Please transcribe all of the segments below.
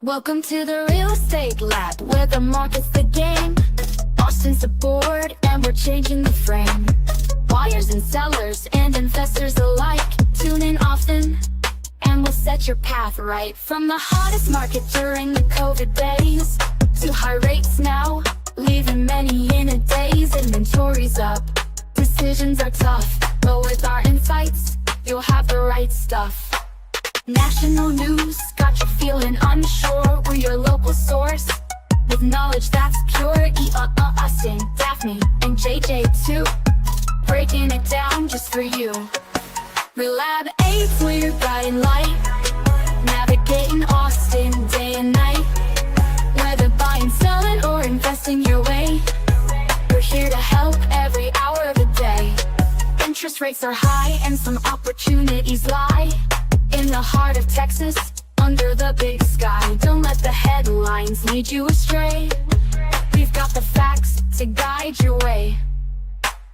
Welcome to the Real Estate Lab, where the market's the game. Austin's the board, and we're changing the frame. Buyers and sellers and investors alike, tune in often, and we'll set your path right. From the hottest market during the COVID days, to high rates now, leaving many in a daze. Inventory's up, decisions are tough, but with our insights, you'll have the right stuff. National news got you feeling unsure. We're your local source with knowledge that's pure. Austin, Daphne, and JJ too, breaking it down just for you. Relab 8, we're your guiding light, navigating Austin day and night. Whether buying, selling, or investing your way, we're here to help every hour of the day. Interest rates are high and some opportunities lie in the heart of Texas, under the big sky. Don't let the headlines lead you astray. We've got the facts to guide your way.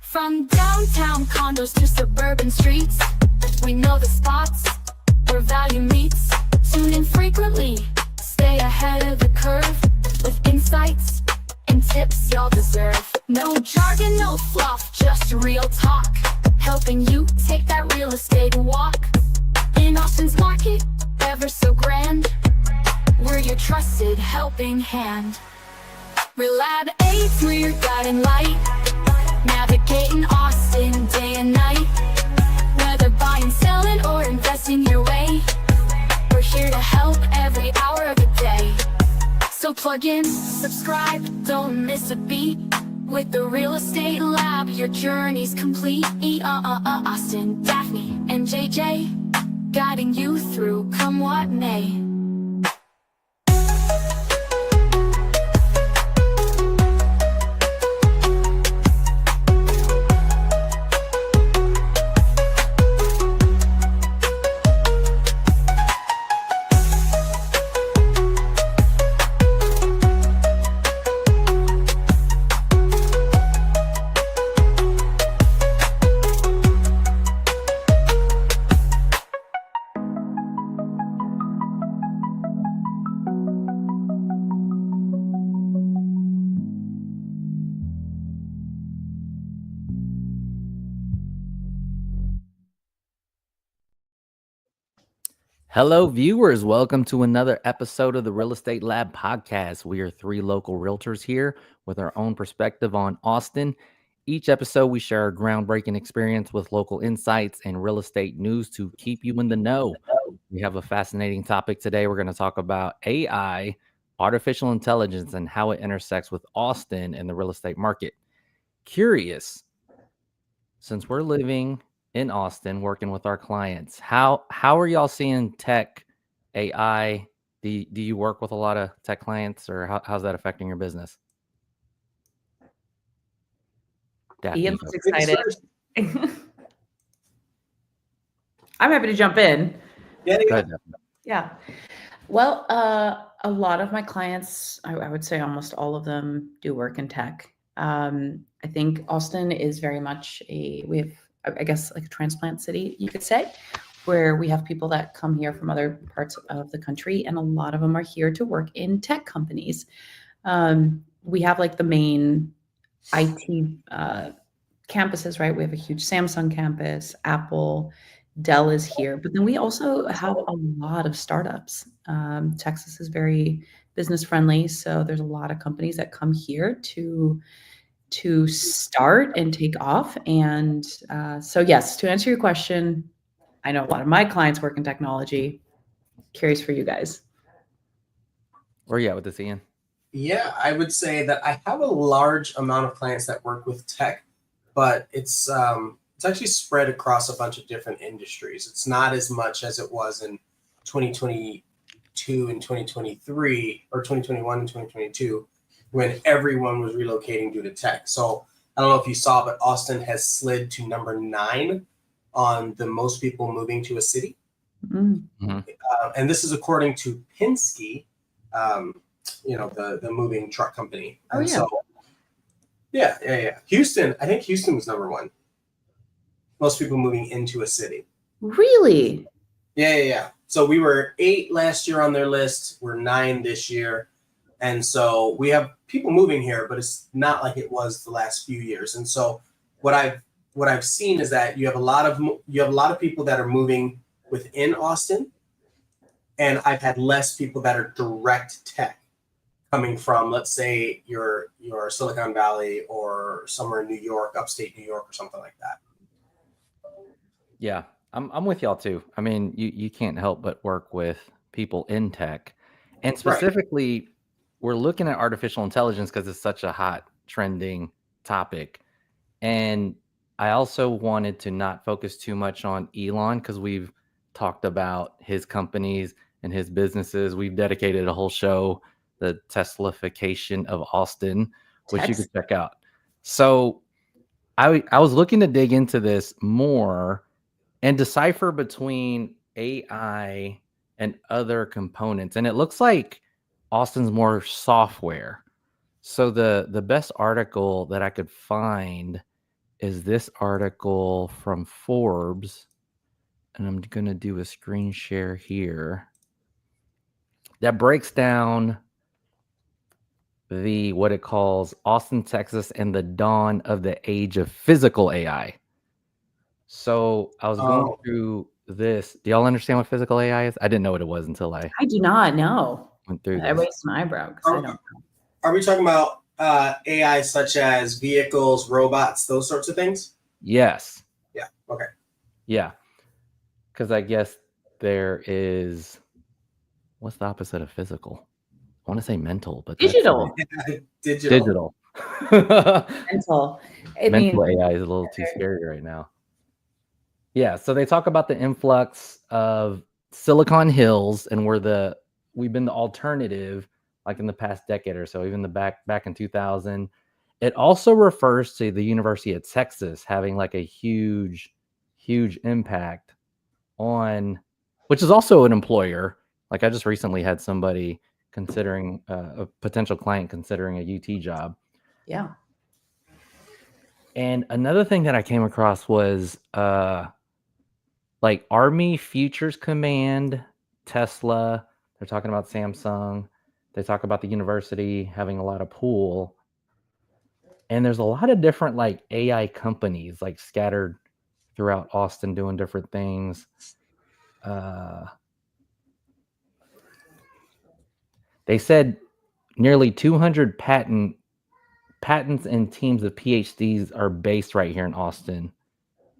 From downtown condos to suburban streets, we know the spots where value meets. Tune in frequently, stay ahead of the curve, with insights and tips y'all deserve. No jargon, no fluff, just real talk, helping you take that real estate walk. In Austin's market, ever so grand, we're your trusted helping hand. Relab 8, we're your guiding light, navigating Austin day and night. Whether buying, selling, or investing your way, we're here to help every hour of the day. So plug in, subscribe, don't miss a beat. With the Real Estate Lab, your journey's complete. Austin, Daphne, and JJ, guiding you through, come what may. Hello, viewers. Welcome to another episode of the Real Estate Lab podcast. We are 3 local realtors here with our own perspective on Austin. Each episode, we share a groundbreaking experience with local insights and real estate news to keep you in the know. We have a fascinating topic today. We're going to talk about AI, artificial intelligence, and how it intersects with Austin and the real estate market. Curious, since we're living in Austin, working with our clients, how are y'all seeing tech, AI? Do you work with a lot of tech clients, or how's that affecting your business? Daphne, Ian looks excited. I'm happy to jump in. Yeah. Well, a lot of my clients, I would say almost all of them, do work in tech. I think Austin is very much we have, I guess, like a transplant city, you could say, where we have people that come here from other parts of the country, and a lot of them are here to work in tech companies. We have like the main IT campuses, right? We have a huge Samsung campus, Apple, Dell is here, but then we also have a lot of startups. Texas is very business friendly, so there's a lot of companies that come here to start and take off. And so yes, to answer your question, I know a lot of my clients work in technology. Curious for you guys. Where are you at with this, Ian? Yeah, I would say that I have a large amount of clients that work with tech, but it's actually spread across a bunch of different industries. It's not as much as it was in 2022 and 2023, or 2021 and 2022, when everyone was relocating due to tech. So I don't know if you saw, but Austin has slid to number 9 on the most people moving to a city. Mm-hmm. And this is according to Penske, the moving truck company. Oh, and yeah. So, yeah. Houston, I think Houston was number 1. Most people moving into a city. Really? Yeah. So we were 8 last year on their list. We're 9 this year. And so we have people moving here, but it's not like it was the last few years. And so what I've seen is that you have a lot of people that are moving within Austin, and I've had less people that are direct tech coming from, let's say, your Silicon Valley or somewhere in New York, upstate New York, or something like that. Yeah, I'm with y'all too. I mean, you can't help but work with people in tech, and specifically, we're looking at artificial intelligence because it's such a hot trending topic. And I also wanted to not focus too much on Elon because we've talked about his companies and his businesses. We've dedicated a whole show, the Teslaification of Austin, which you could check out. So I was looking to dig into this more and decipher between AI and other components. And it looks like Austin's more software. So the best article that I could find is this article from Forbes. And I'm going to do a screen share here that breaks down what it calls Austin, Texas, and the dawn of the age of physical AI. So I was going through this. Do y'all understand what physical AI is? I didn't know what it was until I do not know. Went through I this. raised my eyebrow because I don't know. Are we talking about AI such as vehicles, robots, those sorts of things? Yes. Yeah. Okay. Yeah. Because I guess there is, what's the opposite of physical? I want to say mental, but digital. Digital. Mental. Mental AI is a little too scary right now. Yeah. So they talk about the influx of Silicon Hills, and we've been the alternative, like in the past decade or so, even back in 2000. It also refers to the University of Texas having like a huge impact on, which is also an employer. Like I just recently had somebody considering a potential client considering a UT job. Yeah. And another thing that I came across was like Army Futures Command, Tesla. They're talking about Samsung. They talk about the university having a lot of pool. And there's a lot of different like AI companies like scattered throughout Austin doing different things. They said nearly 200 patents and teams of PhDs are based right here in Austin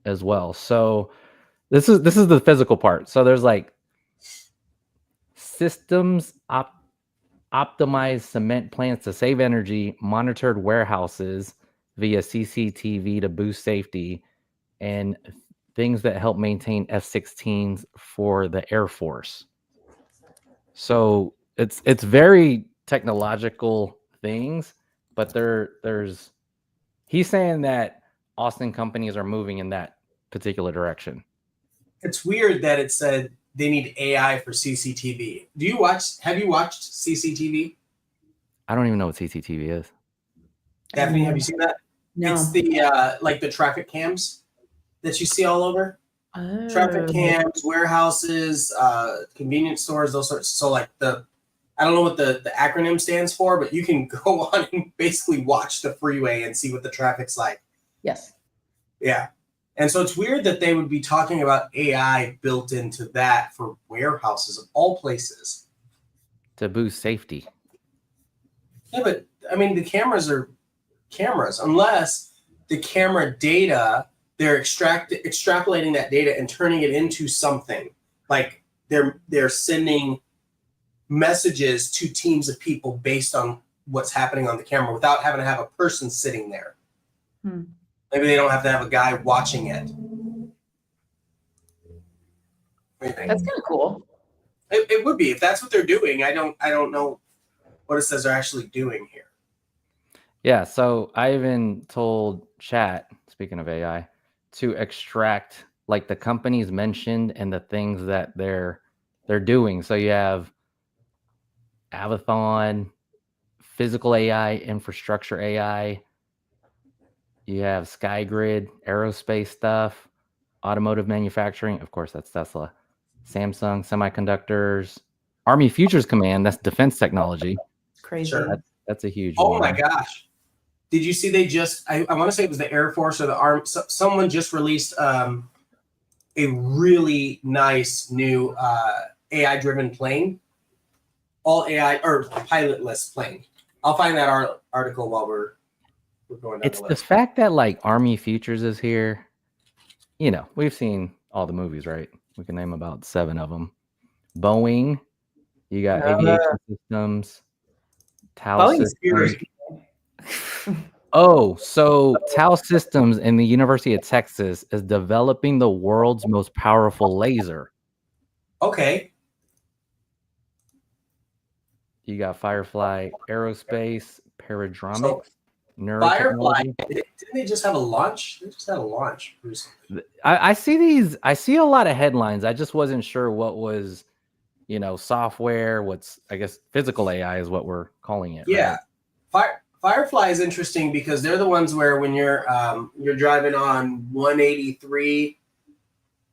as well. So this is the physical part. So there's like systems optimized cement plants to save energy, monitored warehouses via CCTV to boost safety, and things that help maintain F-16s for the Air Force. So it's very technological things, but he's saying that Austin companies are moving in that particular direction. It's weird that it said they need AI for CCTV. Have you watched CCTV? I don't even know what CCTV is. Daphne, have you seen that? No. It's the like the traffic cams that you see all over. Traffic cams, warehouses, convenience stores, those sorts. So like I don't know what the acronym stands for, but you can go on and basically watch the freeway and see what the traffic's like. Yes. Yeah. And so it's weird that they would be talking about AI built into that for warehouses of all places. To boost safety. Yeah, but I mean, the cameras are cameras, unless the camera data, they're extrapolating that data and turning it into something. Like they're sending messages to teams of people based on what's happening on the camera without having to have a person sitting there. Maybe they don't have to have a guy watching it. That's kind of cool. It would be if that's what they're doing. I don't know what it says they're actually doing here. Yeah, so I even told Chat, speaking of AI, to extract like the companies mentioned and the things that they're doing. So you have Avathon, physical AI, infrastructure AI. You have SkyGrid, aerospace stuff, automotive manufacturing. Of course, that's Tesla. Samsung Semiconductors, Army Futures Command. That's defense technology. Crazy. Sure. That's a huge Oh one. my gosh. Did you see they just, I want to say it was the Air Force or the Army, someone just released a really nice new AI-driven plane, all AI, or pilotless plane. I'll find that article while we're going down It's the the list. fact that like Army Futures is here. You know, we've seen all the movies, right? We can name about 7 of them. Boeing, you got Aviation Systems, Tau Boeing's Systems. Oh, so Tau Systems in the University of Texas is developing the world's most powerful laser. Okay. You got Firefly Aerospace, Paradromics, So, Firefly, didn't they just have a launch? They just had a launch recently. I see these. I see a lot of headlines. I just wasn't sure what was, software. What's, I guess, physical AI is what we're calling it. Yeah. Right? Firefly is interesting because they're the ones where when you're driving on 183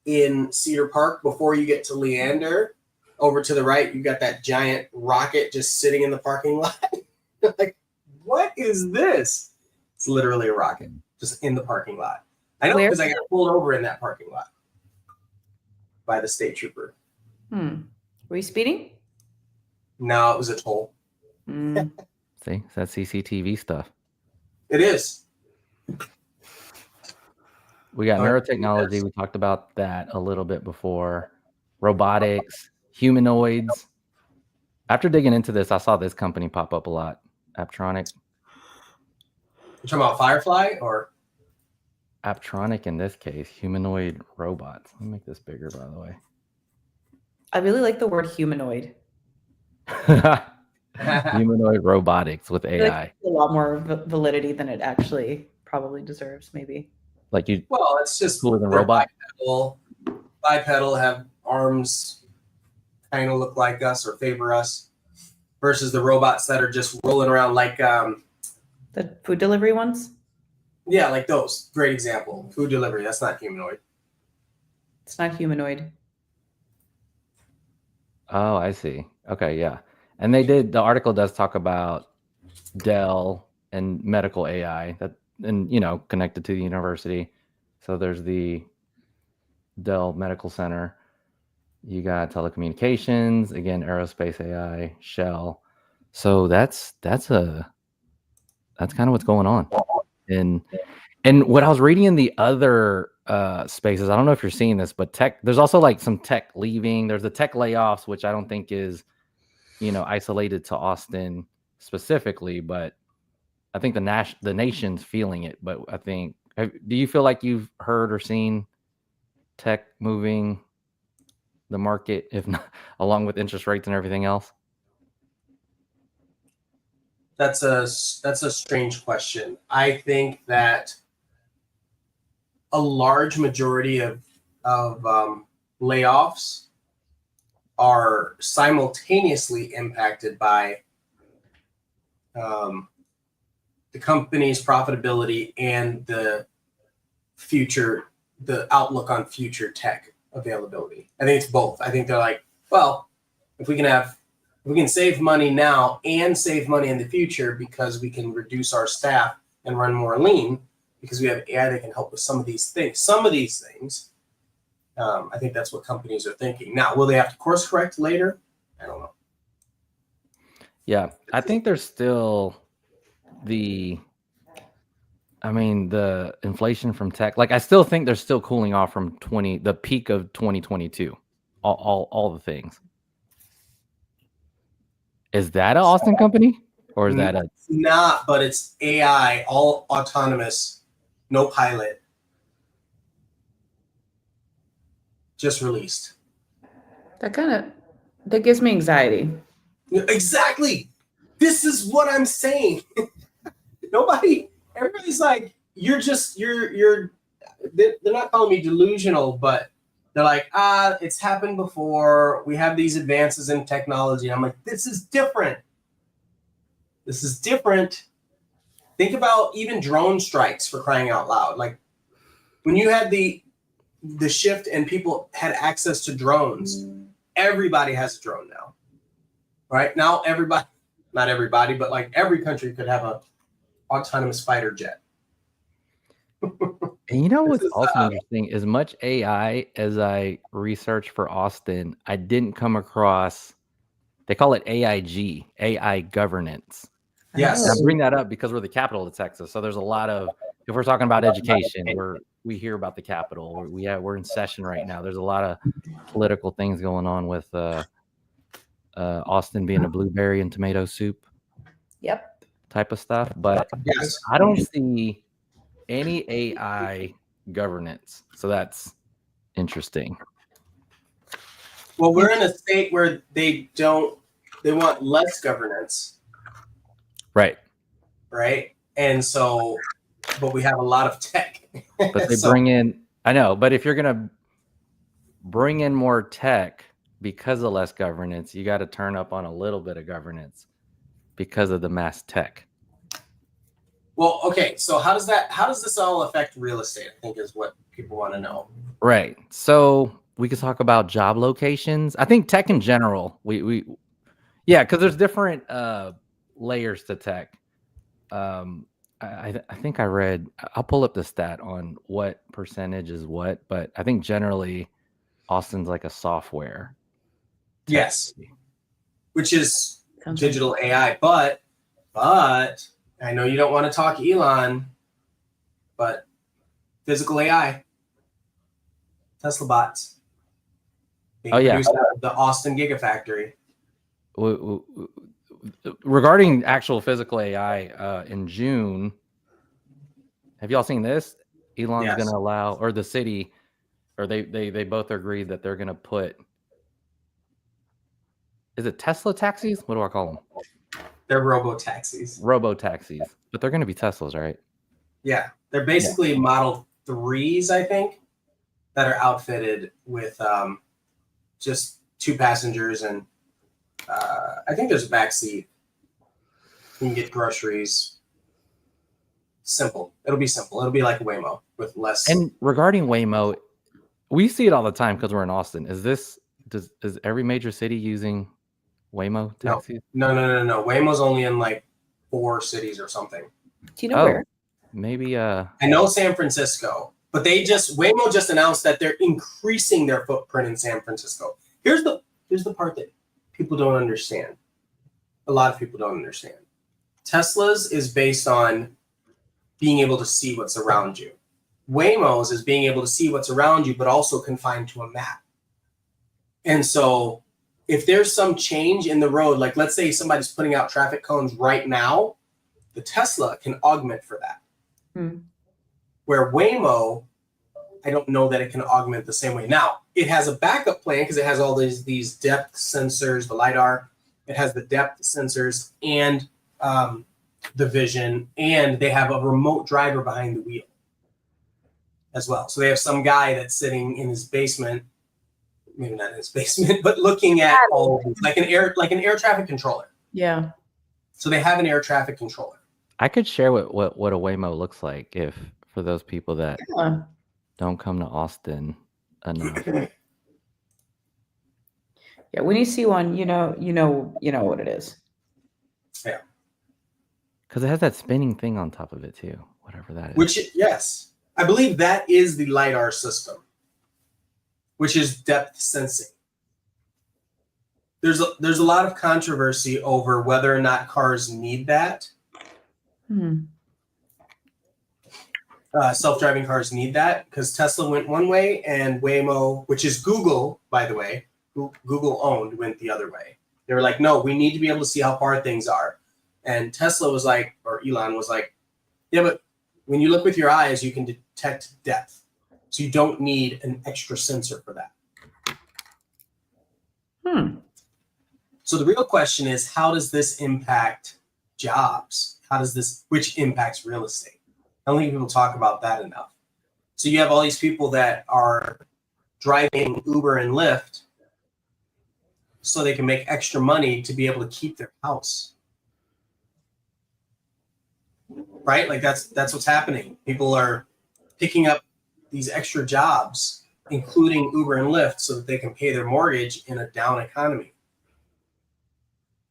in Cedar Park before you get to Leander, over to the right, you got that giant rocket just sitting in the parking lot. Like, what is this? It's literally a rocket just in the parking lot. I know because I got pulled over in that parking lot by the state trooper. Were you speeding? No, it was a toll. See, that's CCTV stuff. It is. We got neurotechnology. We talked about that a little bit before. Robotics, humanoids. After digging into this, I saw this company pop up a lot. Aptronic. You're talking about Firefly or? Aptronic in this case, humanoid robots. Let me make this bigger, by the way. I really like the word humanoid. Humanoid robotics with AI. Like a lot more validity than it actually probably deserves, maybe. Like you. Well, it's just cooler than robot. Bipedal have arms, kind of look like us or favor us, versus the robots that are just rolling around like the food delivery ones. Yeah, like those. Great example. Food delivery. That's not humanoid. It's not humanoid. Oh, I see. Okay, yeah. And the article does talk about Dell and medical AI connected to the university. So there's the Dell Medical Center. You got telecommunications, again, aerospace AI, Shell. So that's kind of what's going on. And what I was reading in the other spaces, I don't know if you're seeing this, but there's also like some tech leaving. There's the tech layoffs, which I don't think is isolated to Austin specifically, but I think the nation's feeling it. But I think, do you feel like you've heard or seen tech moving the market, if not along with interest rates and everything else? That's a strange question. I think that a large majority of layoffs are simultaneously impacted by the company's profitability and the outlook on future tech availability. I think it's both. I think they're like, well, if we can save money now and save money in the future because we can reduce our staff and run more lean because we have AI that can help with some of these things. I think that's what companies are thinking. Now, will they have to course correct later? I don't know. Yeah, I think there's still the inflation from tech. Like, I still think they're still cooling off from the peak of 2022. All the things. Is that an Austin company, or is that It's not? But it's AI, all autonomous, no pilot. Just released. That gives me anxiety. Exactly. This is what I'm saying. Everybody's like, they're not calling me delusional, but they're like, it's happened before. We have these advances in technology. I'm like, this is different. Think about even drone strikes, for crying out loud. Like when you had the the shift and people had access to drones. Everybody has a drone now, right? Now everybody, not everybody, but like every country could have a autonomous fighter jet. And you know what's also interesting? As much AI as I researched for Austin, I didn't come across, they call it AIG, AI governance. Yes. And I bring that up because we're the capital of Texas. So there's a lot of, if we're talking about education, we hear about the Capitol. We're in session right now. There's a lot of political things going on with Austin being a blueberry and tomato soup. Yep. Type of stuff. But Yes. I don't see any AI governance. So that's interesting. Well, we're in a state where they want less governance. Right. Right. And so, but we have a lot of tech. But they bring in, I know, but if you're going to bring in more tech because of less governance, you got to turn up on a little bit of governance because of the mass tech. Well, okay. So how does this all affect real estate? I think is what people want to know. Right. So we could talk about job locations. I think tech in general, yeah, because there's different layers to tech. I think I read, I'll pull up the stat on what percentage is what, but I think generally Austin's like a software. Yes. Which is digital AI, but I know you don't want to talk Elon, but physical AI, Tesla bots. Oh yeah, the Austin Gigafactory. Regarding actual physical AI, in June, have y'all seen this? Elon's going to allow, or the city, or they both agreed that they're going to put. Is it Tesla taxis? What do I call them? They're robo-taxis. Robo-taxis. But they're going to be Teslas, right? Yeah. They're basically Model 3s, I think, that are outfitted with just 2 passengers. And I think there's a back seat. You can get groceries. Simple. It'll be simple. It'll be like Waymo with less. And regarding Waymo, we see it all the time because we're in Austin. Is every major city using Waymo taxis? No. Waymo's only in like 4 cities or something. Do you know where? Maybe I know San Francisco, but Waymo just announced that they're increasing their footprint in San Francisco. Here's the part that people don't understand. A lot of people don't understand. Tesla's is based on being able to see what's around you. Waymo's is being able to see what's around you, but also confined to a map. And so if there's some change in the road, like let's say somebody's putting out traffic cones right now, the Tesla can augment for that. Where Waymo, I don't know that it can augment the same way. Now, it has a backup plan because it has all these depth sensors, the LiDAR. It has the depth sensors and the vision, and they have a remote driver behind the wheel as well. So they have some guy that's sitting in his basement, maybe not in his basement, but looking at all of these, like an air traffic controller. Yeah. So they have an air traffic controller. I could share what a Waymo looks like for those people that don't come to Austin enough. Yeah, when you see one, you know what it is. Yeah. Because it has that spinning thing on top of it too, whatever that is. Which, yes, I believe that is the LiDAR system, which is depth sensing. There's a lot of controversy over whether or not cars need that. Self-driving cars need that because Tesla went one way and Waymo, which is Google, by the way, who Google owned, went the other way. They were like, no, we need to be able to see how far things are. And Tesla was like, or Elon was like, yeah, but when you look with your eyes, you can detect depth. So you don't need an extra sensor for that. So the real question is, how does this impact jobs? Which impacts real estate? I don't think people talk about that enough. So you have all these people that are driving Uber and Lyft so they can make extra money to be able to keep their house. Right? Like that's what's happening. People are picking up these extra jobs including Uber and Lyft, so that they can pay their mortgage in a down economy.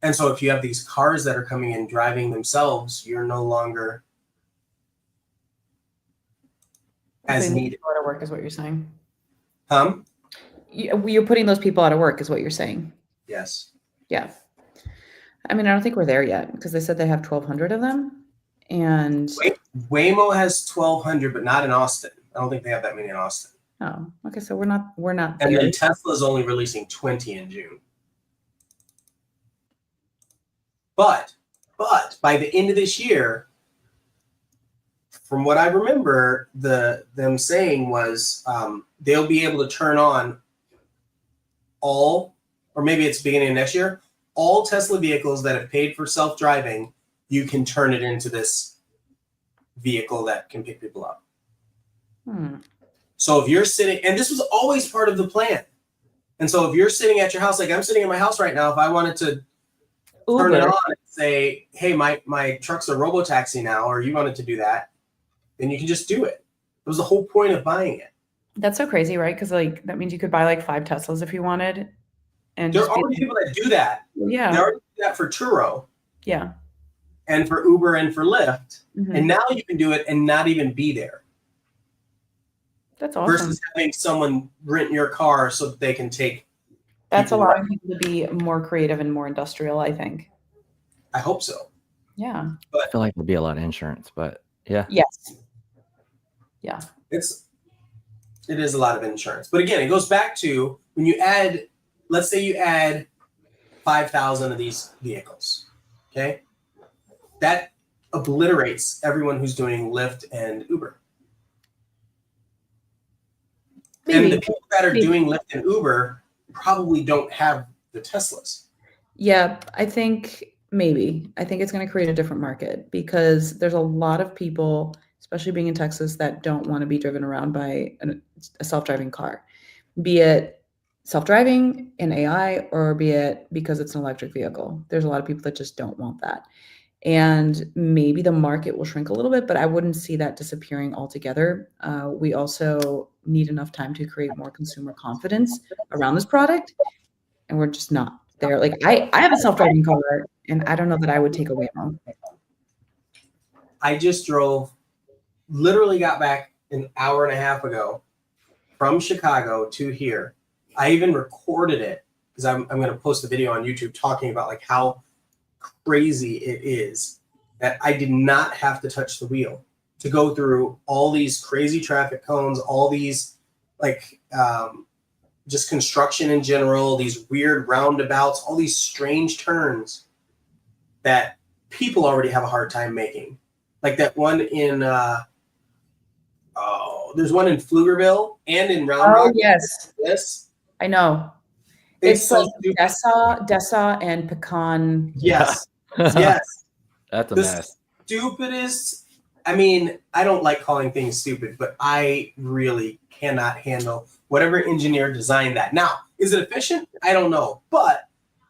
And so if you have these cars that are coming in driving themselves, you're no longer as needed. Out of work is what you're saying. You're putting those people out of work is what you're saying. Yes. Yeah. I mean, I don't think we're there yet because they said they have 1,200 of them. And Waymo has 1,200, but not in Austin. I don't think they have that many in Austin. Oh, okay. So we're not And there. then Tesla's only releasing 20 in June. But by the end of this year, from what I remember, them saying was they'll be able to turn on all, or maybe it's beginning of next year, all Tesla vehicles that have paid for self-driving, you can turn it into this vehicle that can pick people up. So if you're sitting, and this was always part of the plan. And so if you're sitting at your house, like I'm sitting in my house right now, if I wanted to turn it on and say, hey, my truck's a robo-taxi now, or you wanted to do that, then you can just do it. It was the whole point of buying it. That's so crazy, right? Because like that means you could buy like 5 Teslas if you wanted. And there are already people that do that. Yeah. They already do that for Turo. Yeah. And for Uber and for Lyft. Mm-hmm. And now you can do it and not even be there. That's awesome. Versus having someone rent your car so that they can take. That's allowing people to be more creative and more industrial, I think. I hope so. Yeah. But I feel like there'd be a lot of insurance, but yeah. Yes. Yeah. It is a lot of insurance. But again, it goes back to when you add, let's say you add 5,000 of these vehicles. Okay. That obliterates everyone who's doing Lyft and Uber. Maybe. And the people that are doing Lyft and Uber probably don't have the Teslas. Yeah, I think it's going to create a different market because there's a lot of people, especially being in Texas, that don't want to be driven around by a self-driving car, be it self-driving and AI or be it because it's an electric vehicle. There's a lot of people that just don't want that. And maybe the market will shrink a little bit, but I wouldn't see that disappearing altogether. We also need enough time to create more consumer confidence around this product. And we're just not there. Like I have a self-driving car and I don't know that I would take a Waymo. I just literally got back an hour and a half ago from Chicago to here. I even recorded it because I'm going to post a video on YouTube talking about like how crazy it is that I did not have to touch the wheel to go through all these crazy traffic cones, all these like just construction in general, these weird roundabouts, all these strange turns that people already have a hard time making. Like that one in there's one in Pflugerville and in Round Rock. Oh yes, yes, I know. It's like Dessa and Pecan. Yes. Yes. That's a mess. Stupidest. I mean, I don't like calling things stupid, but I really cannot handle whatever engineer designed that. Now, is it efficient? I don't know. But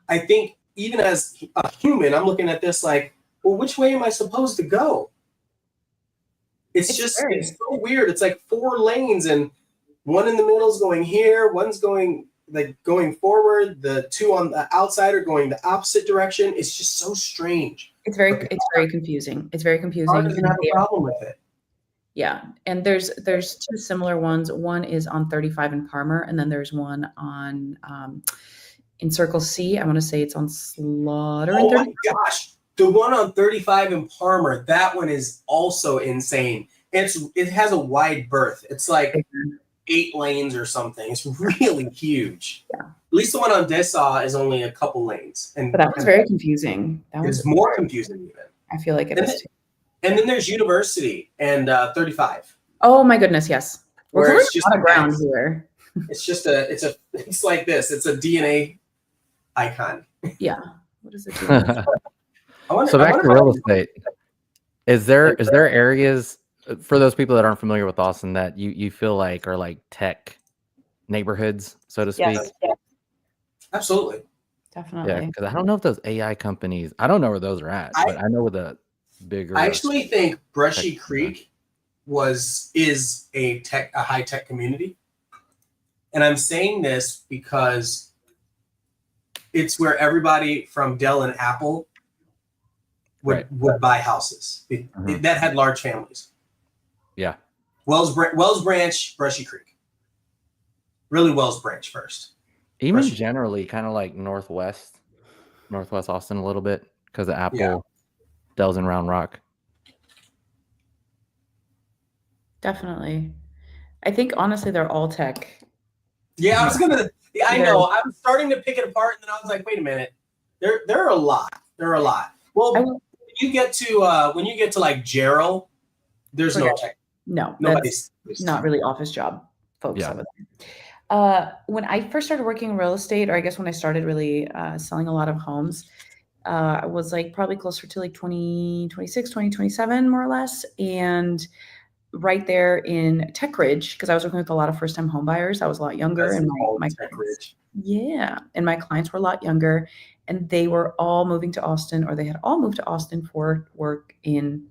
I think even as a human, I'm looking at this like, well, which way am I supposed to go? It's so weird. It's like 4 lanes and one in the middle is going here, one's going forward, the 2 on the outside are going the opposite direction. It's just so strange. It's very confusing. It's very confusing. I doesn't have a problem with it. Yeah, and there's 2 similar ones. One is on 35 in Parmer, and then there's one on in Circle C. I want to say it's on Slaughter. Oh my gosh, the one on 35 in Parmer. That one is also insane. It has a wide berth. It's like 8 lanes or something. It's really huge. Yeah. At least the one on Dessa is only a couple lanes. But that was very confusing. That was more confusing even. I feel like it is too. And then there's University and 35. Oh my goodness, yes. Where it's just on the ground here. It's like this. It's a DNA icon. Yeah. What is it? So back to real estate. Is there areas for those people that aren't familiar with Austin that you feel like are like tech neighborhoods, so to speak? Yes. Absolutely. Definitely. Yeah, because I don't know if those AI companies, I don't know where those are at, but I know where the bigger. I actually think Brushy Creek is a high tech community. And I'm saying this because it's where everybody from Dell and Apple would buy houses. That had large families. Yeah. Wells Branch, Brushy Creek. Really Wells Branch first. Even generally kind of like Northwest Austin a little bit because of Apple, Dell's and Round Rock. Definitely. I think honestly they're all tech. Yeah, I know. I was starting to pick it apart, and then I was like, wait a minute. There are a lot. Well, when you get to like Gerald, there's no tech. No, nobody's not really office job folks over there. When I first started working in real estate, or I guess when I started really selling a lot of homes, I was like probably closer to like 2026, 2027, more or less. And right there in Tech Ridge, because I was working with a lot of first-time home buyers. I was a lot younger, and my Tech Ridge. Yeah, and my clients were a lot younger, and they were all moving to Austin, or they had all moved to Austin for work in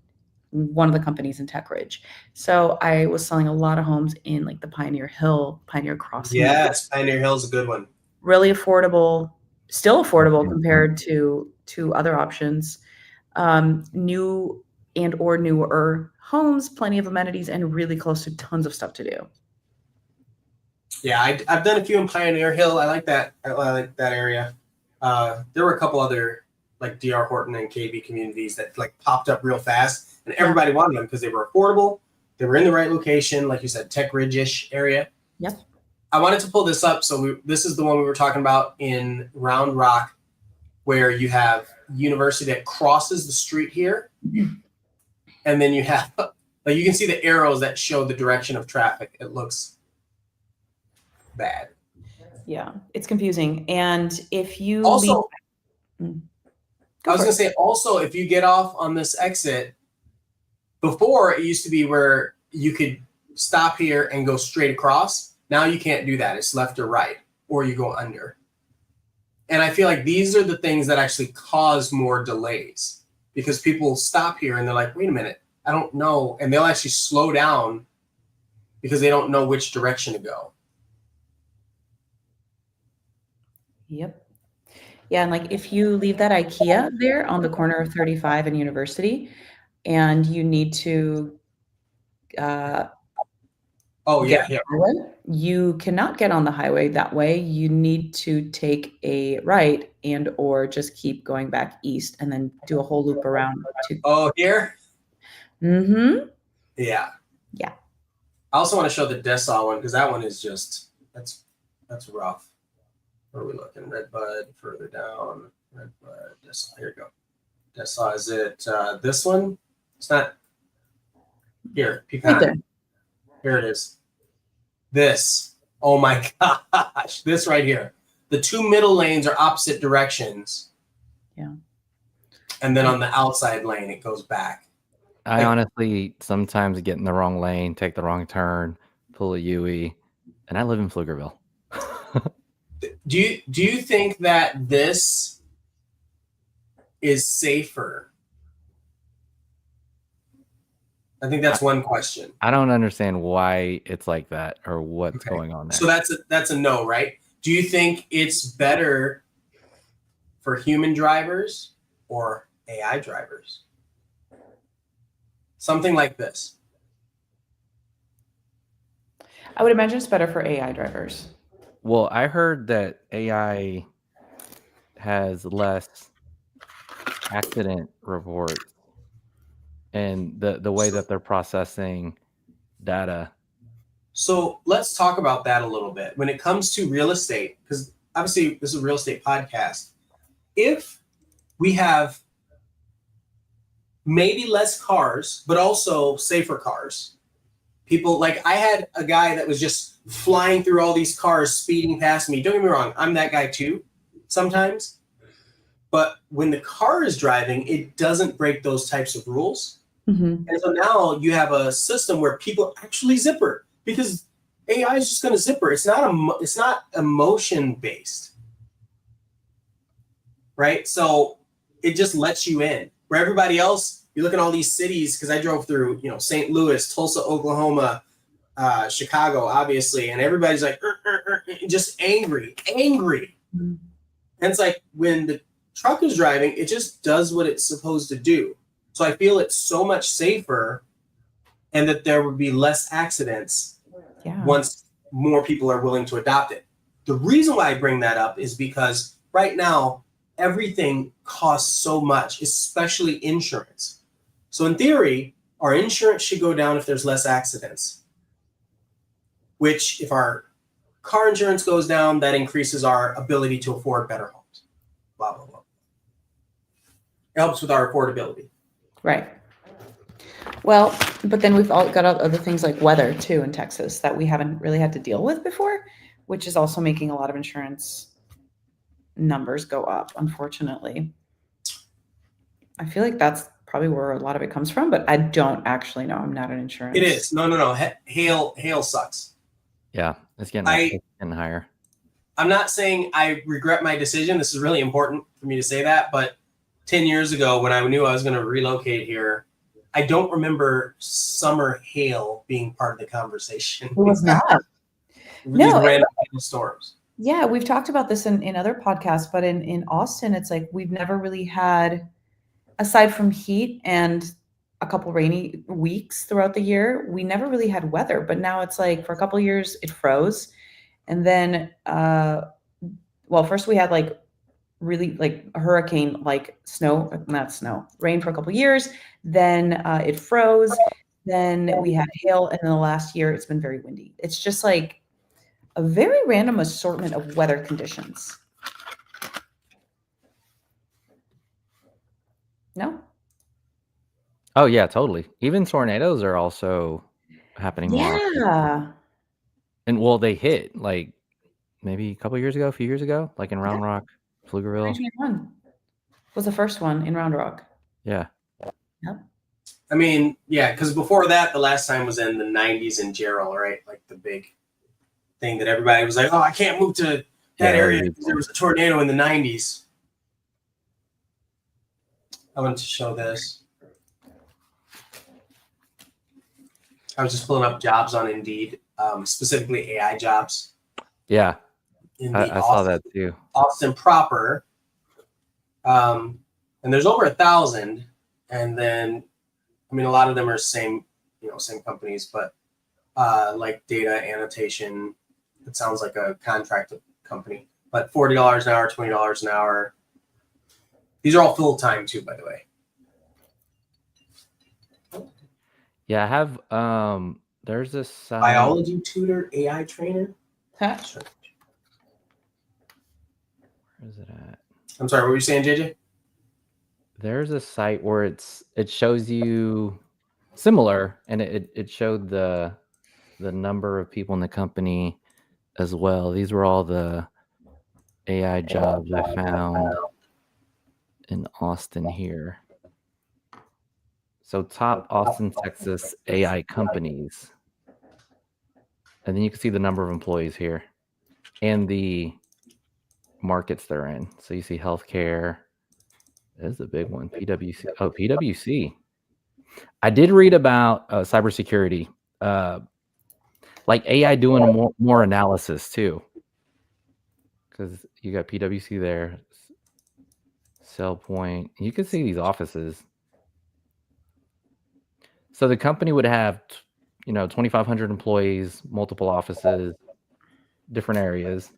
one of the companies in Tech Ridge. So I was selling a lot of homes in like the Pioneer Crossing. Yes, Pioneer Hill's a good one. Really affordable, still affordable compared to other options. New and or newer homes, plenty of amenities, and really close to tons of stuff to do. Yeah, I've done a few in Pioneer Hill. I like that. I like that area. There were a couple other like DR Horton and KB communities that like popped up real fast, and everybody wanted them because they were affordable. They were in the right location, like you said, Tech Ridge-ish area. Yep. I wanted to pull this up. So this is the one we were talking about in Round Rock, where you have University that crosses the street here. Mm-hmm. And then you have, like, you can see the arrows that show the direction of traffic. It looks bad. Yeah, it's confusing. And if you also, I was going to say, also, if you get off on this exit, before it used to be where you could stop here and go straight across. Now you can't do that. It's left or right, or you go under. And I feel like these are the things that actually cause more delays. Because people stop here and they're like, wait a minute, I don't know. And they'll actually slow down because they don't know which direction to go. Yep. Yeah, and like if you leave that IKEA there on the corner of 35 and University, and you need to you cannot get on the highway that way. You need to take a right and or just keep going back east and then do a whole loop around. Here? Mm-hmm. Yeah. Yeah. I also want to show the Dessau one because that one is just, that's rough. Where are we looking? Redbud, further down. Redbud, Dessau. Here we go. Dessau, is it this one? It's not. Here, Pecan. Right there. Here it is. This. Oh my gosh. This right here. The two middle lanes are opposite directions. Yeah. And then on the outside lane, it goes back. I honestly sometimes get in the wrong lane, take the wrong turn, pull a UE, and I live in Pflugerville. Do you think that this is safer? I think that's one question. I don't understand why it's like that or what's going on there. So that's a no, right? Do you think it's better for human drivers or AI drivers? Something like this. I would imagine it's better for AI drivers. Well, I heard that AI has less accident reports and the way that they're processing data. So let's talk about that a little bit. When it comes to real estate, because obviously this is a real estate podcast, if we have maybe less cars, but also safer cars, people like I had a guy that was just flying through all these cars, speeding past me. Don't get me wrong, I'm that guy too sometimes. But when the car is driving, it doesn't break those types of rules. Mm-hmm. And so now you have a system where people actually zipper because AI is just going to zipper. It's not emotion based, right? So it just lets you in. Where everybody else, you look at all these cities, because I drove through, St. Louis, Tulsa, Oklahoma, Chicago, obviously, and everybody's like, just angry. And it's like when the truck is driving, it just does what it's supposed to do. So I feel it's so much safer and that there would be less accidents once more people are willing to adopt it. The reason why I bring that up is because right now, everything costs so much, especially insurance. So in theory, our insurance should go down if there's less accidents, which if our car insurance goes down, that increases our ability to afford better homes. Blah, blah, blah. It helps with our affordability. Right. Well, but then we've all got other things like weather too in Texas that we haven't really had to deal with before, which is also making a lot of insurance numbers go up, unfortunately. I feel like that's probably where a lot of it comes from, but I don't actually know. I'm not an insurance. It is. No. Hail sucks. Yeah, it's getting higher. I'm not saying I regret my decision. This is really important for me to say that, but 10 years ago when I knew I was going to relocate here, I don't remember summer hail being part of the conversation. It was not. These random storms. Yeah, we've talked about this in other podcasts, but in Austin, it's like we've never really had, aside from heat and a couple rainy weeks throughout the year, we never really had weather. But now it's like for a couple of years it froze. And then, first we had like really like a hurricane, like rain for a couple of years. Then it froze. Then we had hail. And then the last year it's been very windy. It's just like a very random assortment of weather conditions. No? Oh yeah, totally. Even tornadoes are also happening more often. Yeah. And they hit like maybe a few years ago, like in Round Rock, Pflugerville. 2021 was the first one in Round Rock. Yeah. Yep. I mean, yeah, because before that, the last time was in the 90s in Gerald, right? Like the big thing that everybody was like, oh, I can't move to that area because there was a tornado in the 90s. I wanted to show this. I was just pulling up jobs on Indeed, specifically AI jobs. Yeah, I saw that too. Austin proper, and there's over 1,000. And then, I mean, a lot of them are same companies, but like data annotation, it sounds like a contract company. But $40 an hour, $20 an hour. These are all full time too, by the way. Yeah, I have there's this biology tutor, AI trainer. Huh? Sure. Where is it at? I'm sorry, what were you saying, JJ? There's a site where it shows you similar, and it showed the number of people in the company as well. These were all the AI jobs I found in Austin here. So top Austin, Texas AI companies. And then you can see the number of employees here and the markets they're in. So you see healthcare. This is a big one. PwC. Oh, PwC. I did read about cybersecurity, like AI doing more analysis too. Because you got PwC there, SailPoint. You can see these offices. So the company would have, 2,500 employees, multiple offices, different areas.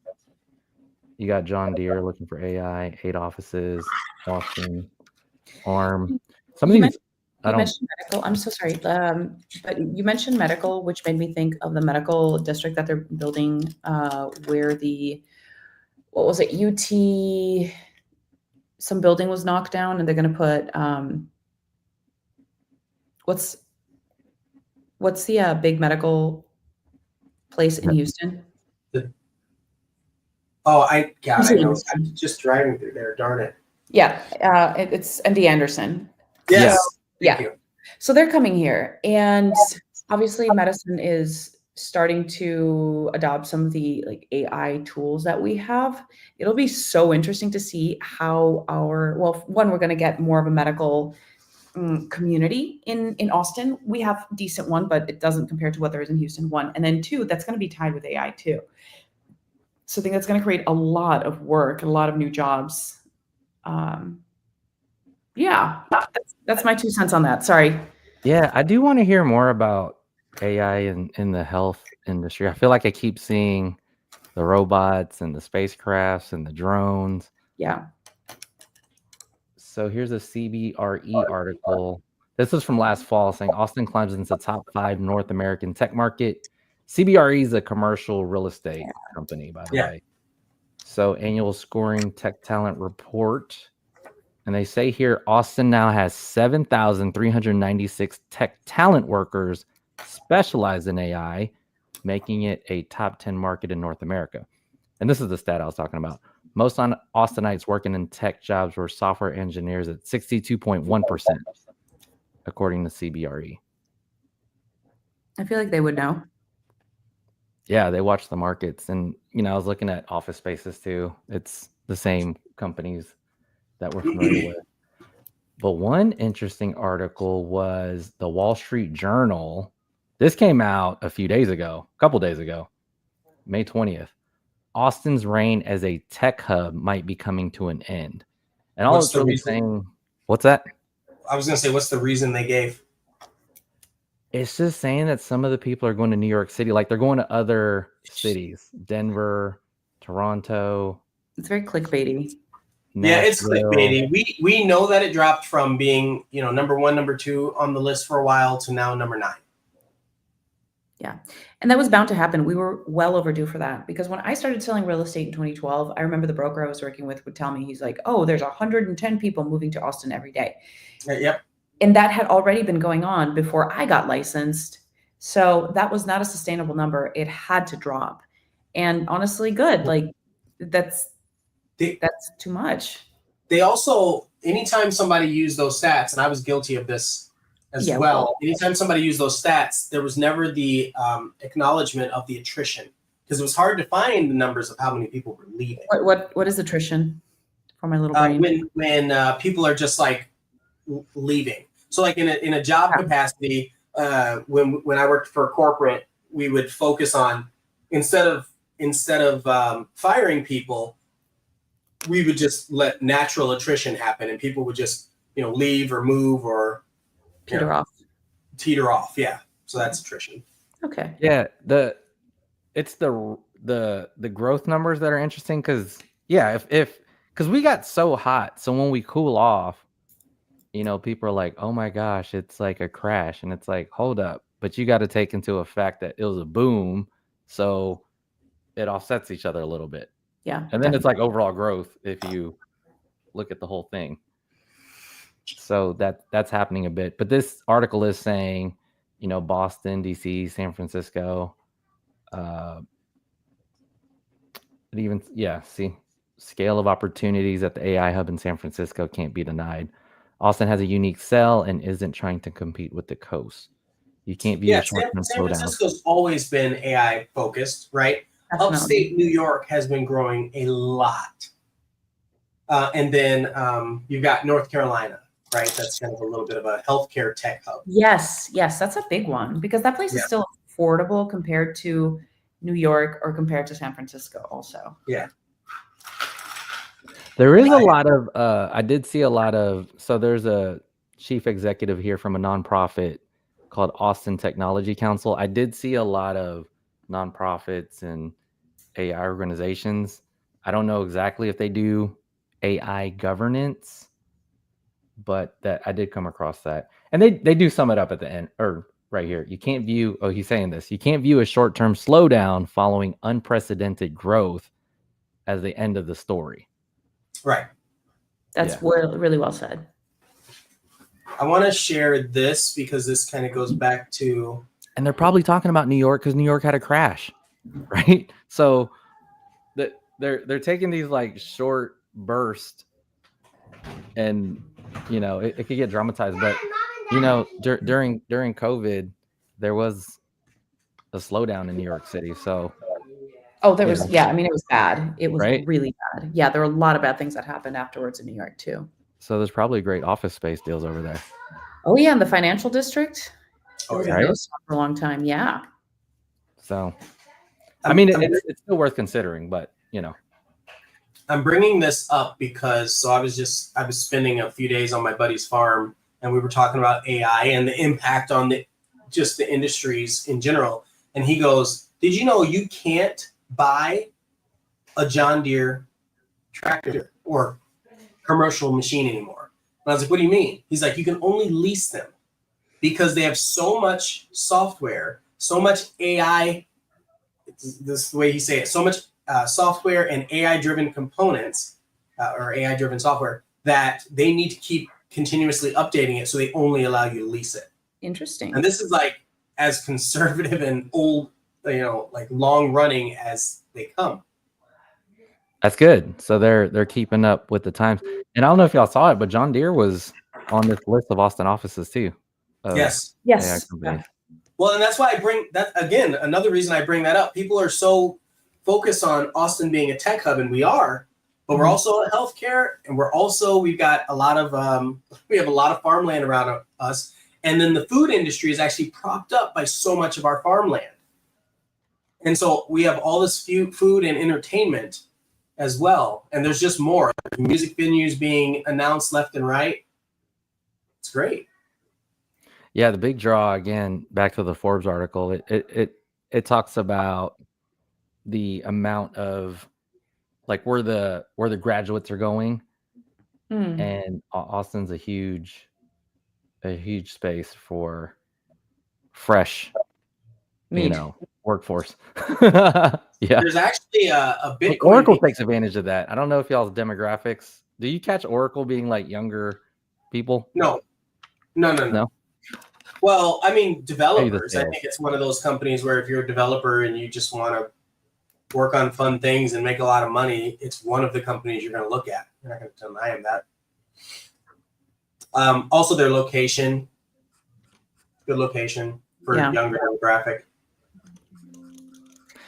You got John Deere looking for AI, 8 offices, Austin, ARM. Some of these, you mentioned medical. I'm so sorry, but you mentioned medical, which made me think of the medical district that they're building, where what was it, UT? Some building was knocked down, and they're going to put what's the big medical place in Houston? I know. I'm just driving through there. Darn it. Yeah, it's MD Anderson. Yes. Yeah. Thank you. So they're coming here, and obviously medicine is starting to adopt some of the like AI tools that we have. It'll be so interesting to see how we're going to get more of a medical community in Austin. We have a decent one, but it doesn't compare to what there is in Houston, 1. And then 2, that's going to be tied with AI too. So I think that's going to create a lot of work, a lot of new jobs. Yeah, that's my 2 cents on that. Sorry. Yeah, I do want to hear more about AI in the health industry. I feel like I keep seeing the robots and the spacecrafts and the drones. Yeah. So here's a CBRE article. This is from last fall saying Austin climbs into the top 5 North American tech market. CBRE is a commercial real estate company, by the way. So annual scoring tech talent report. And they say here Austin now has 7,396 tech talent workers specialized in AI, making it a top 10 market in North America. And this is the stat I was talking about. Most Austinites working in tech jobs were software engineers at 62.1%, according to CBRE. I feel like they would know. Yeah, they watch the markets. And, I was looking at office spaces too. It's the same companies that we're familiar with. But one interesting article was the Wall Street Journal. This came out a couple days ago, May 20th. Austin's reign as a tech hub might be coming to an end. And all it's really saying, what's that? I was going to say, what's the reason they gave? It's just saying that some of the people are going to New York City, like they're going to other cities, Denver, Toronto. It's very clickbaity. Yeah, it's clickbaity. We know that it dropped from being, number 1, number 2 on the list for a while to now number 9. Yeah. And that was bound to happen. We were well overdue for that because when I started selling real estate in 2012, I remember the broker I was working with would tell me, he's like, oh, there's 110 people moving to Austin every day. Yep. And that had already been going on before I got licensed. So that was not a sustainable number. It had to drop. And honestly, good. Like that's too much. They also, anytime somebody used those stats, and I was guilty of this as well. Anytime somebody used those stats, there was never the acknowledgement of the attrition because it was hard to find the numbers of how many people were leaving. What is attrition for my little brain? When people are just like leaving. So like in a job capacity, when I worked for a corporate, we would focus on instead of firing people, we would just let natural attrition happen, and people would just leave or move or teeter off. Yeah, so that's attrition. Okay. Yeah, it's the growth numbers that are interesting because because we got so hot, so when we cool off, people are like, oh my gosh, it's like a crash, and it's like, hold up, but you got to take into effect that it was a boom, so it offsets each other a little bit. Yeah. And then it's like overall growth if you look at the whole thing. So that's happening a bit. But this article is saying, Boston, DC, San Francisco, scale of opportunities at the AI hub in San Francisco can't be denied. Austin has a unique sell and isn't trying to compete with the coast. You can't view a short-term slowdown. San Francisco's always been AI focused, right? Definitely. Upstate New York has been growing a lot. And then you've got North Carolina, right? That's kind of a little bit of a healthcare tech hub. Yes, that's a big one because that place is still affordable compared to New York or compared to San Francisco also. Yeah. There is a lot of, I did see a lot of, so there's a chief executive here from a nonprofit called Austin Technology Council. I did see a lot of nonprofits and AI organizations. I don't know exactly if they do AI governance, but that I did come across that. And they do sum it up at the end, or right here. You can't view, he's saying this, you can't view a short-term slowdown following unprecedented growth as the end of the story. Right. That's really well said. I want to share this because this kind of goes back to... And they're probably talking about New York because New York had a crash, right? So they're taking these like short bursts and, it could get dramatized. But, during COVID, there was a slowdown in New York City. So... there was, it was bad. It was really bad. Yeah, there were a lot of bad things that happened afterwards in New York too. So there's probably great office space deals over there. Oh yeah, in the financial district. Right? For a long time, yeah. So, it's still worth considering, but I'm bringing this up because I was spending a few days on my buddy's farm, and we were talking about AI and the impact on the industries in general. And he goes, "Did you know you can't buy a John Deere tractor or commercial machine anymore?" And I was like, "What do you mean?" He's like, "You can only lease them because they have so much software, so much AI." This is the way he say it. So much software and AI-driven components or AI-driven software that they need to keep continuously updating it, so they only allow you to lease it. Interesting. And this is like as conservative and old, like long-running as they come. That's good. So they're keeping up with the times. And I don't know if y'all saw it, but John Deere was on this list of Austin offices too. Yes. AI companies. Well, and that's why I bring that again. Another reason I bring that up. People are so focused on Austin being a tech hub, and we are, but we're also a healthcare, and we've got a lot of we have a lot of farmland around us, and then the food industry is actually propped up by so much of our farmland, and so we have all this food and entertainment as well, and there's just more music venues being announced left and right. It's great. Yeah, the big draw again. Back to the Forbes article. It talks about the amount of like where the graduates are going, and Austin's a huge space for fresh, workforce. Yeah, there's actually a Bitcoin. Oracle takes advantage of that. I don't know if y'all's demographics. Do you catch Oracle being like younger people? No. Well, I mean, developers. I think it's one of those companies where if you're a developer and you just want to work on fun things and make a lot of money, it's one of the companies you're going to look at. You're not going to deny them that. Also, their location, good location for younger demographic.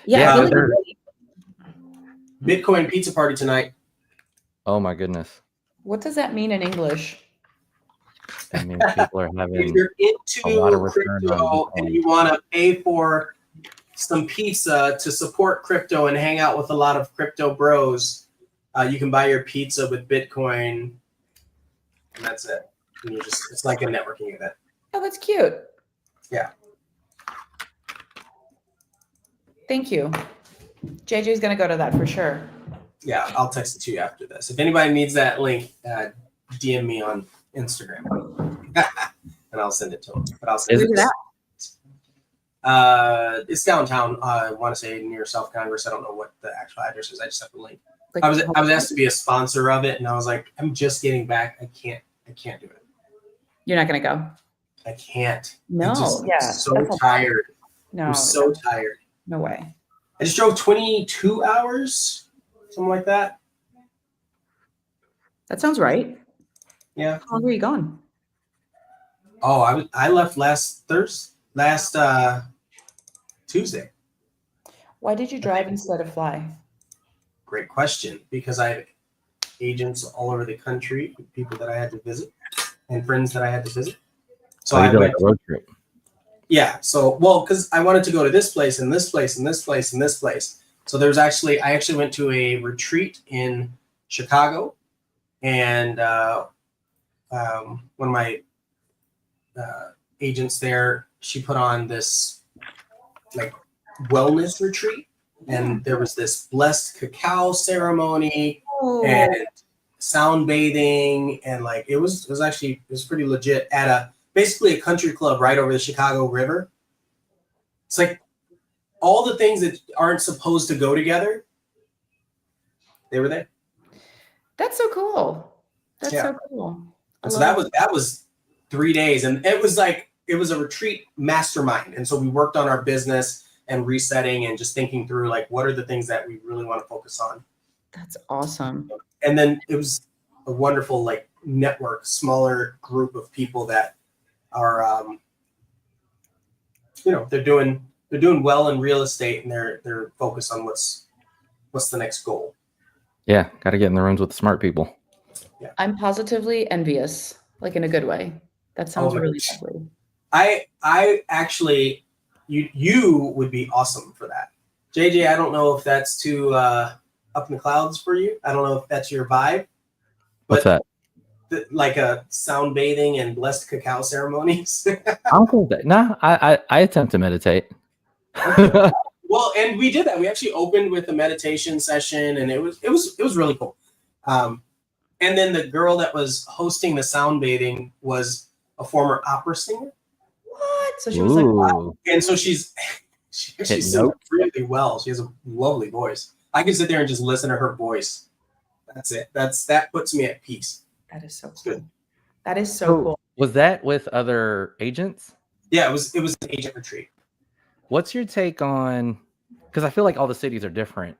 Yeah. Bitcoin pizza party tonight. Oh my goodness. What does that mean in English? I mean, people are having if you're into crypto and you want to pay for some pizza to support crypto and hang out with a lot of crypto bros, you can buy your pizza with Bitcoin, and that's it. And it's like a networking event. Oh, that's cute. Yeah. Thank you. JJ's going to go to that for sure. Yeah, I'll text it to you after this. If anybody needs that link, DM me on Instagram, and I'll send it to them. But I'll send it. It's downtown. I want to say near South Congress. I don't know what the actual address is. I just have the link. I was asked to be a sponsor of it, and I was like, I'm just getting back. I can't do it. You're not going to go. I can't. No. I'm so tired. No. I'm so tired. No way. I just drove 22 hours, something like that. That sounds right. Yeah. How long were you gone? Oh, I left last Tuesday. Why did you drive instead of fly? Great question. Because I have agents all over the country, people that I had to visit, and friends that I had to visit. So I went like a road trip. Yeah. So, because I wanted to go to this place and this place and this place and this place. So I actually went to a retreat in Chicago, and one of my agents there, she put on this like wellness retreat, and there was this blessed cacao ceremony and sound bathing, and like it was pretty legit at basically a country club right over the Chicago River. It's like all the things that aren't supposed to go together, they were there. That's so cool. That's so cool. And so that was 3 days, and it was a retreat mastermind. And so we worked on our business and resetting and just thinking through like what are the things that we really want to focus on. That's awesome. And then it was a wonderful like network, smaller group of people that are they're doing well in real estate, and they're focused on what's the next goal. Yeah, got to get in the rooms with the smart people. Yeah. I'm positively envious, like in a good way. That sounds really lovely. I actually, you would be awesome for that. JJ, I don't know if that's too up in the clouds for you. I don't know if that's your vibe. What's that? Like a sound bathing and blessed cacao ceremonies. I don't think that. Nah, I attempt to meditate. Well, and we did that. We actually opened with a meditation session, and it was really cool. And then the girl that was hosting the sound bathing was a former opera singer. What? So she was like, wow. And so she sings really well. She has a lovely voice. I can sit there and just listen to her voice. That's it. That puts me at peace. That is so cool. That is so cool. Was that with other agents? Yeah, it was an agent retreat. What's your take on, because I feel like all the cities are different.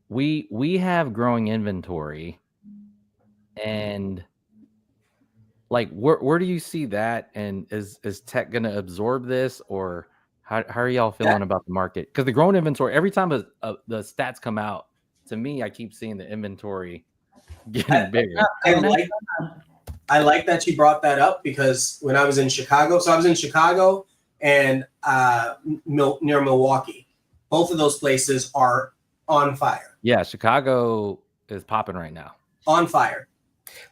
We have growing inventory, and like where do you see that? And is tech going to absorb this, or how are y'all feeling about the market? Because the growing inventory, every time the stats come out, to me, I keep seeing the inventory getting bigger. I like that you brought that up, because when I was in Chicago, and near Milwaukee, both of those places are on fire. Yeah, Chicago is popping right now. On fire.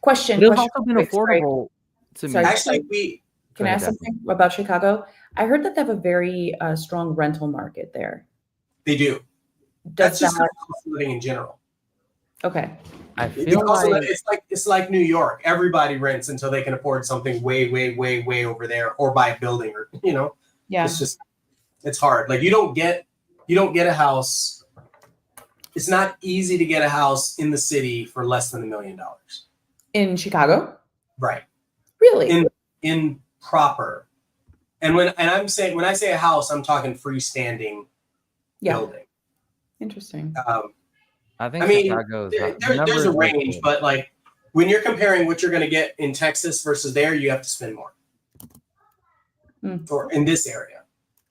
Question. It's also been affordable to me. Actually, can I ask something about Chicago? I heard that they have a very strong rental market there. They do. That's just the cost of living in general. Okay. I feel like it's like New York. Everybody rents until they can afford something way, way, way, way over there, or buy a building, or Yeah. It's hard. Like you don't get a house. It's not easy to get a house in the city for less than $1 million. In Chicago? Right. Really? In proper. And when I say a house, I'm talking freestanding building. Interesting. I think Chicago's there's a range, but like when you're comparing what you're going to get in Texas versus there, you have to spend more. Or in this area.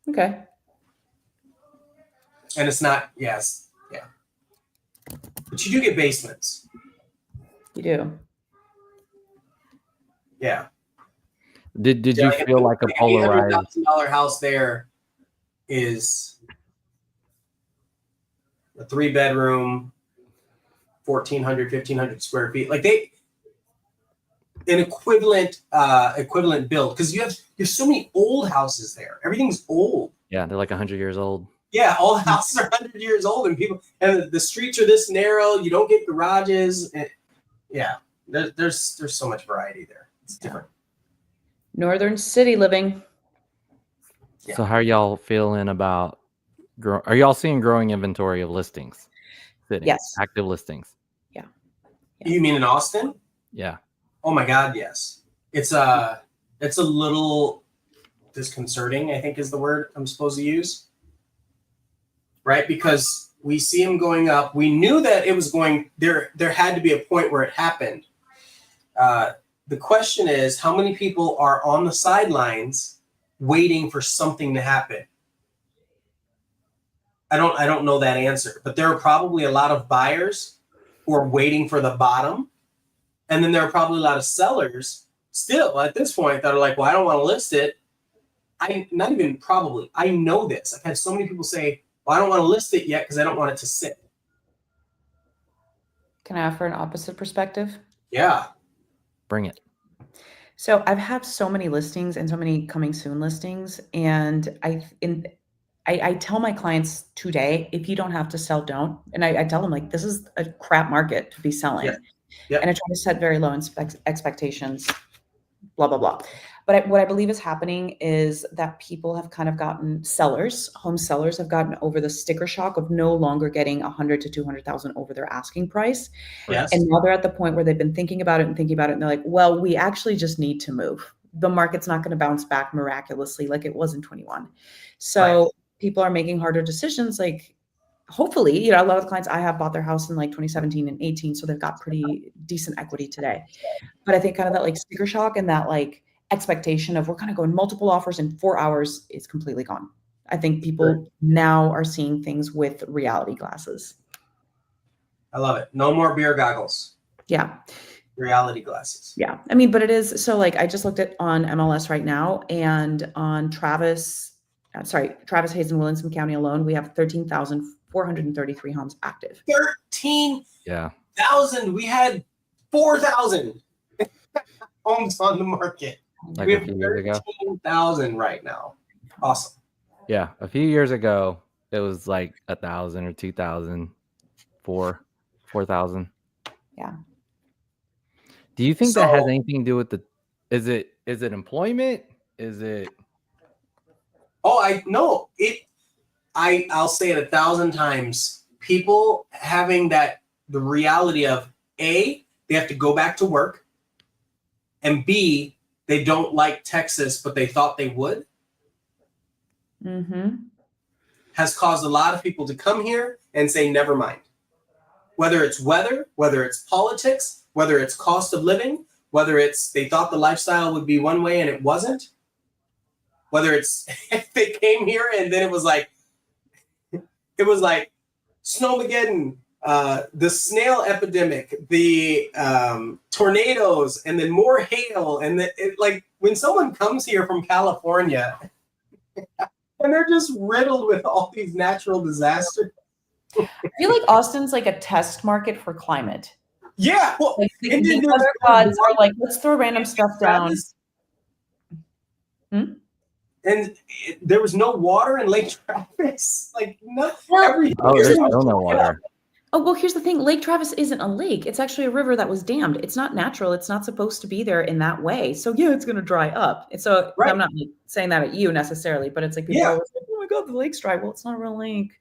Okay. And it's not, yes. Yeah. But you do get basements. You do. Yeah. Did you feel like a polarized $100,000 house there is a 3-bedroom, 1,400, 1,500 square feet. Like an equivalent build, because you have so many old houses there. Everything's old. Yeah, they're like 100 years old. Yeah, all the houses are 100 years old, and the streets are this narrow. You don't get garages. And there's so much variety there. It's different. Northern city living. Yeah. So how are y'all feeling about? Are y'all seeing growing inventory of listings? Yes. Active listings. Yeah. You mean in Austin? Yeah. Oh my God, yes. It's a little disconcerting, I think is the word I'm supposed to use. Right? Because we see them going up. We knew that it was going there had to be a point where it happened. The question is, how many people are on the sidelines waiting for something to happen? I don't know that answer, but there are probably a lot of buyers who are waiting for the bottom. And then there are probably a lot of sellers still at this point that are like, well, I don't want to list it. I know this. I've had so many people say, well, I don't want to list it yet because I don't want it to sit. Can I offer an opposite perspective? Yeah. Bring it. So I've had so many listings and so many coming soon listings. And I tell my clients today, if you don't have to sell, don't. And I tell them, like, this is a crap market to be selling. Yeah. And I try to set very low expectations, blah, blah, blah. But what I believe is happening is that people have kind of gotten home sellers have gotten over the sticker shock of no longer getting 100 to 200,000 over their asking price. Yes. And now they're at the point where they've been thinking about it. And they're like, well, we actually just need to move. The market's not going to bounce back miraculously like it was in 21. So people are making harder decisions. Like, hopefully, a lot of the clients I have bought their house in like 2017 and 18. So they've got pretty decent equity today. But I think kind of that like sticker shock and that like expectation of we're going to go in multiple offers in 4 hours is completely gone. I think people now are seeing things with reality glasses. I love it. No more beer goggles. Yeah. Reality glasses. Yeah. I mean, but it is. So like, I just looked at on MLS right now, and on Travis Hayes and Williamson County alone, we have 13,000 433 homes active. 13,000. We had 4,000 homes on the market. Like we a have few years ago. 13,000 right now. Awesome. Yeah, a few years ago, it was like 1,000 or 2,000, 4,000. Yeah. Do you think that has anything to do with the? Is it employment? Is it? Oh, I'll say it 1,000 times. People having the reality of A, they have to go back to work, and B, they don't like Texas, but they thought they would. Mm-hmm. Has caused a lot of people to come here and say, never mind. Whether it's weather, whether it's politics, whether it's cost of living, whether it's they thought the lifestyle would be one way and it wasn't, whether it's they came here and then it was like Snowmageddon, the snail epidemic, the tornadoes, and then more hail. And like when someone comes here from California and they're just riddled with all these natural disasters. I feel like Austin's like a test market for climate. Yeah. Well, like the weather gods are like, let's throw random stuff down. And there was no water in Lake Travis. Like, nothing. There's still no water. Oh, well, here's the thing. Lake Travis isn't a lake. It's actually a river that was dammed. It's not natural. It's not supposed to be there in that way. So, yeah, it's going to dry up. And so right. I'm not saying that at you necessarily, but it's like people are always like, oh, my God, the lake's dry. Well, it's not a real lake.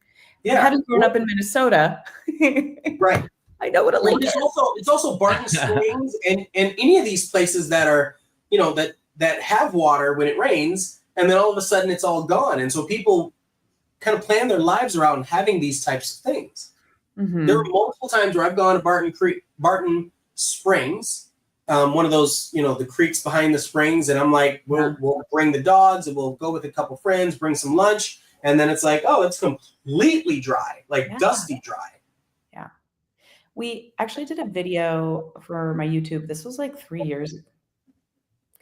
Yeah. I haven't grown up in Minnesota. Right. I know what a lake is. It's also Barton Springs and any of these places that are, that have water when it rains, and then all of a sudden it's all gone. And so people kind of plan their lives around having these types of things. Mm-hmm. There were multiple times where I've gone to Barton Springs, one of those, the creeks behind the springs. And I'm like, we'll bring the dogs and we'll go with a couple friends, bring some lunch. And then it's like, oh, it's completely dry, dusty dry. Yeah. We actually did a video for my YouTube. This was like 3 years ago.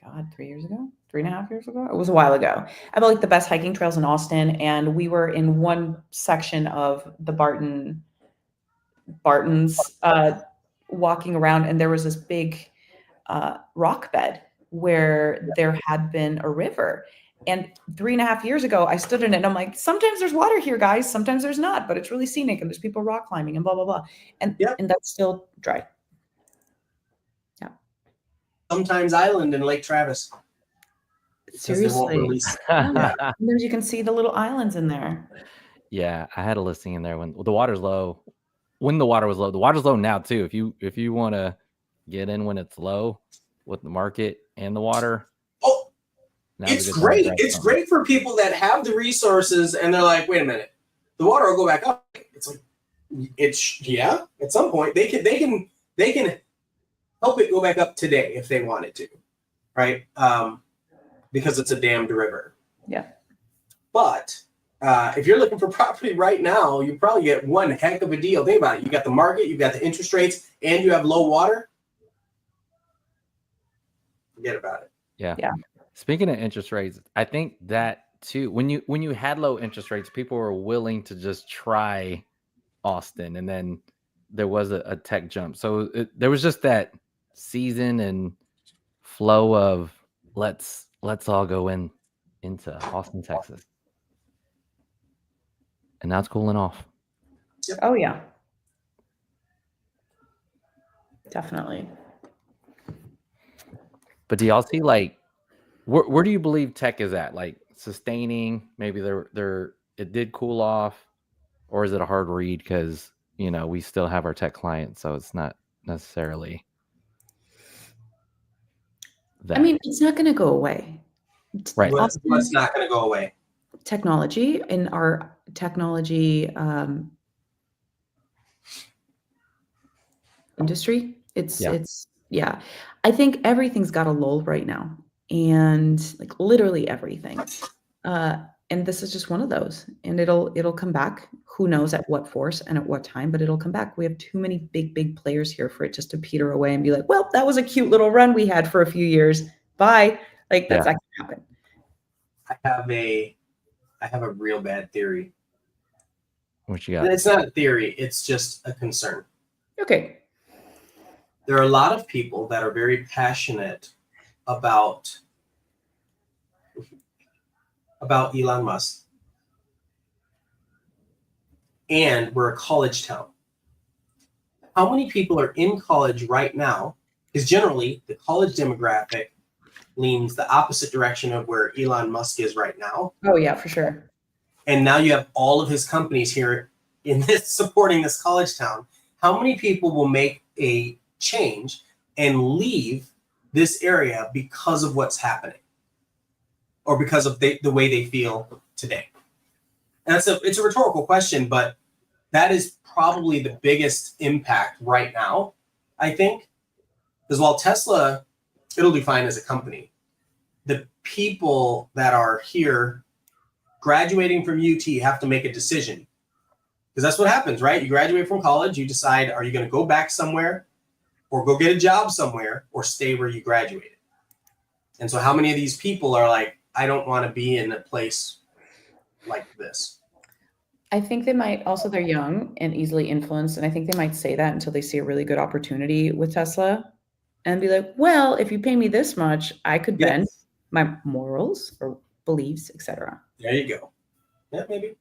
God, 3 years ago, 3.5 years ago. It was a while ago. About like the best hiking trails in Austin. And we were in one section of the Bartons walking around, and there was this big rock bed where there had been a river. And 3.5 years ago, I stood in it and I'm like, sometimes there's water here, guys. Sometimes there's not, but it's really scenic and there's people rock climbing and blah, blah, blah. And that's still dry. Yeah. Sometimes Island in Lake Travis. Seriously. Sometimes you can see the little islands in there. Yeah, I had a listing in there when the water's low. When the water was low, the water's low now too. If you want to get in when it's low with the market and the water. Oh, it's great. It's great for people that have the resources and they're like, wait a minute, the water will go back up. It's like, at some point they can help it go back up today if they wanted to, right? Because it's a dammed river. Yeah. But if you're looking for property right now, you probably get one heck of a deal. Think about it. You got the market, you've got the interest rates, and you have low water. Forget about it. Yeah. Speaking of interest rates, I think that too, when you had low interest rates, people were willing to just try Austin, and then there was a tech jump. So there was just that season and flow of let's all go into Austin, Texas. And now it's cooling off. Oh, yeah. Definitely. But do y'all see, like, where do you believe tech is at? Like, sustaining, maybe it did cool off, or is it a hard read because, we still have our tech clients, so it's not necessarily that. I mean, it's not going to go away. Right. What's not going to go away? Technology in our technology industry. It's I think everything's got a lull right now, and like literally everything. And this is just one of those, and it'll come back. Who knows at what force and at what time, but it'll come back. We have too many big players here for it just to peter away and be like, well, that was a cute little run we had for a few years. Bye. Like that's not gonna happen. I have a real bad theory. What you got? It's not a theory. It's just a concern. Okay. There are a lot of people that are very passionate about Elon Musk. And we're a college town. How many people are in college right now? Because generally, the college demographic leans the opposite direction of where Elon Musk is right now. Oh, yeah, for sure. And now you have all of his companies here in this supporting this college town. How many people will make a change and leave this area because of what's happening or because of the way they feel today? And it's a rhetorical question, but that is probably the biggest impact right now, I think. Because while Tesla, it'll do fine as a company, the people that are here graduating from UT have to make a decision. Because that's what happens, right? You graduate from college, you decide, are you going to go back somewhere or go get a job somewhere or stay where you graduated? And so how many of these people are like, I don't want to be in a place like this? I think they might also, they're young and easily influenced. And I think they might say that until they see a really good opportunity with Tesla and be like, well, if you pay me this much, I could bend my morals or beliefs, etc. There you go. Yeah, maybe.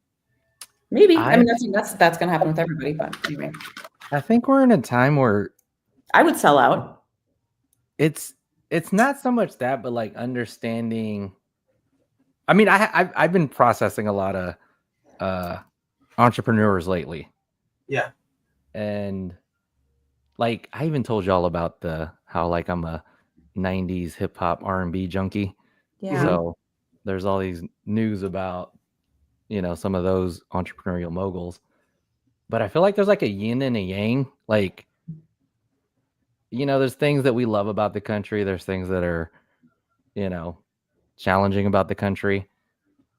Maybe. I mean, that's going to happen with everybody. But anyway, I think we're in a time where I would sell out. It's not so much that, but like understanding. I mean, I've been processing a lot of entrepreneurs lately. Yeah. And like I even told y'all about how like I'm a 90s hip hop R&B junkie. Yeah. So there's all these news about, some of those entrepreneurial moguls. But I feel like there's like a yin and a yang. Like, there's things that we love about the country. There's things that are, challenging about the country.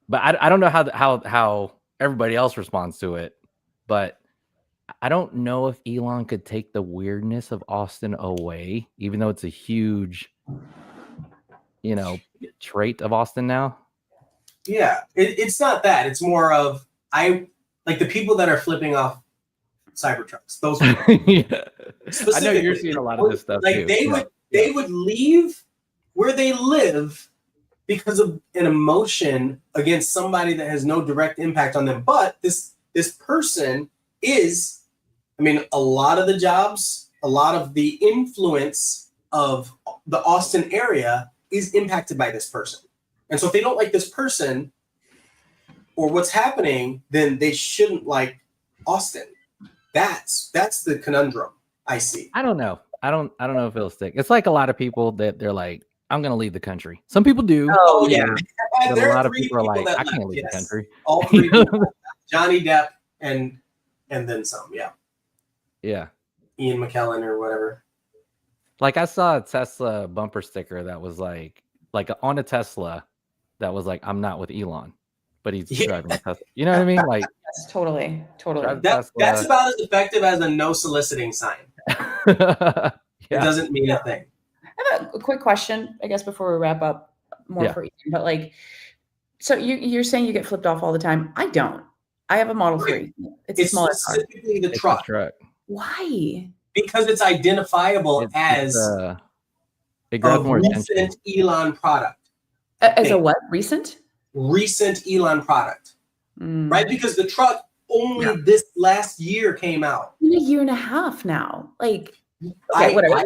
But I don't know how everybody else responds to it. But I don't know if Elon could take the weirdness of Austin away, even though it's a huge, trait of Austin now. Yeah, it's not that. It's more of like the people that are flipping off Cybertrucks. Those people. Yeah. I know you're seeing a lot of this stuff like too. They would leave where they live because of an emotion against somebody that has no direct impact on them. But this person is, I mean, a lot of the jobs, a lot of the influence of the Austin area is impacted by this person. And so if they don't like this person or what's happening, then they shouldn't like Austin. That's the conundrum I see. I don't know. I don't know if it'll stick. It's like a lot of people that they're like, I'm going to leave the country. Some people do. Oh, yeah. But a lot of people are like, I can't leave the country. All three people, Johnny Depp and then some, yeah. Yeah. Ian McKellen or whatever. Like I saw a Tesla bumper sticker that was like on a Tesla that was like, I'm not with Elon, but he's driving a Tesla. You know what I mean? Like, yes, totally. That's about as effective as a no soliciting sign. Yeah. It doesn't mean a thing. I have a quick question, I guess, before we wrap up more for Ethan. But like, so you're saying you get flipped off all the time? I don't. I have a Model 3. It's a smaller car. Specifically the truck. Why? Because it's identifiable as it grabs more attention. Recent Elon product. As a what? Recent Elon product. Right? Because the truck only this last year came out. In a year and a half now. Like, whatever.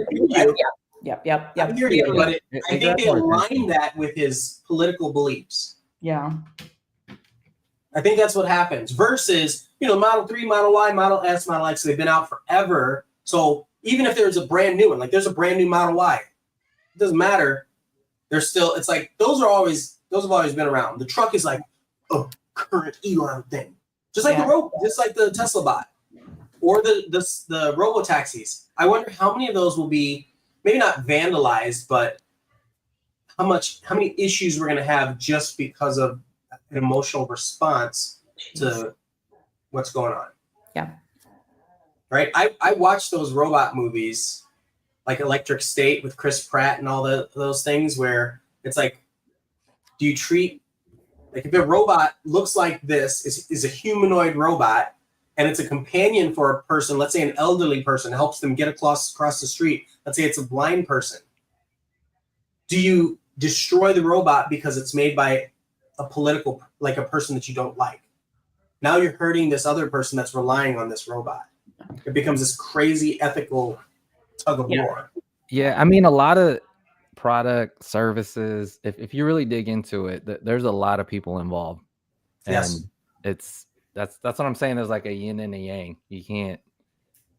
Yep. I hear you, but I think they align that with his political beliefs. Yeah. I think that's what happens. Versus, Model 3, Model Y, Model S, Model X, they've been out forever. So even if there's a brand new one, like there's a brand new Model Y, it doesn't matter. There's still, it's like those have always been around. The truck is like a current Elon thing, just like the Tesla bot or the robo taxis. I wonder how many of those will be maybe not vandalized, but how many issues we're going to have just because of an emotional response to what's going on. Yeah. Right. I watched those robot movies like Electric State with Chris Pratt and all those things where it's like, do you treat, like if a robot looks like this, is a humanoid robot, and it's a companion for a person, let's say an elderly person, helps them get across the street. Let's say it's a blind person. Do you destroy the robot because it's made by a political, like a person that you don't like? Now you're hurting this other person that's relying on this robot. It becomes this crazy ethical tug of war. Yeah, I mean, a lot of product services, if you really dig into it, there's a lot of people involved. And Yes. That's what I'm saying. There's like a yin and a yang. You can't